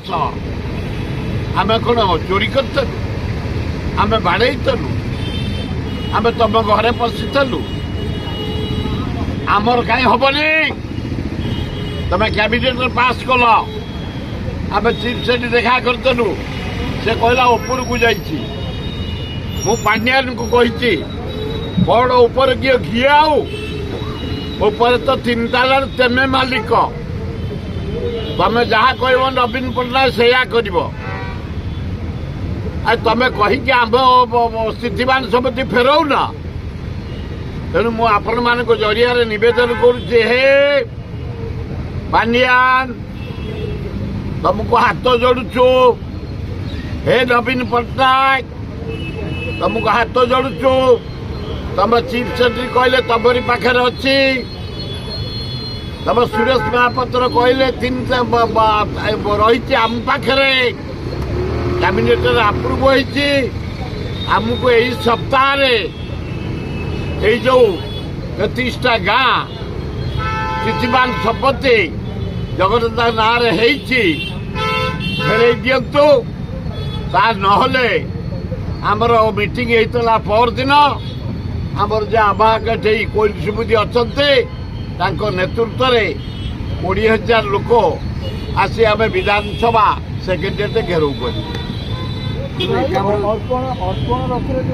वर्ष आम कौन चोरी करतलु आम बाड़ेतलु आम तुम घरे पशिलु आमर कहीं हेनी तुम कैबिनेट पास कल आम चीफ सेक्रेटरी देखा करतलु से कहला ऊपर को जाइए मु पांड्यान को कही बड़ ऊपर किए घिए ऊपर तो 3 तालार तेमे मालिक तमें जहाँ कह नवीन पट्टनायक से कर तमें कहीकि आम स्थितिवान सम्पत्ति फेराऊ ना तेणु मु आपण मान जरिया नवेदन करुचे हे पांड्यान तुमको हाथ जोड़ुचु हे नवीन पट्टनायक तुमको हाथ जोड़ुचु तुम चीफ सेक्रेटरी कहले तमरी पाखे अच्छी तुम सुरेश महापात्र कहले 3 रही आम पाखे कैबिनेट अप्रूव होती आमको यही सप्ताह जो 33टा गाँ स्थितिवान सम्पत्ति जगन्नाथ ना फेर दिंतु ता नहले आमर मीटिंग होता पर दिन आमर जो आवाहक कोई सुबुद्धि अच्छा नेतृत्व में 20,000 लोक आसी आम विधानसभा सेक्रेटेरिएट घेराव कर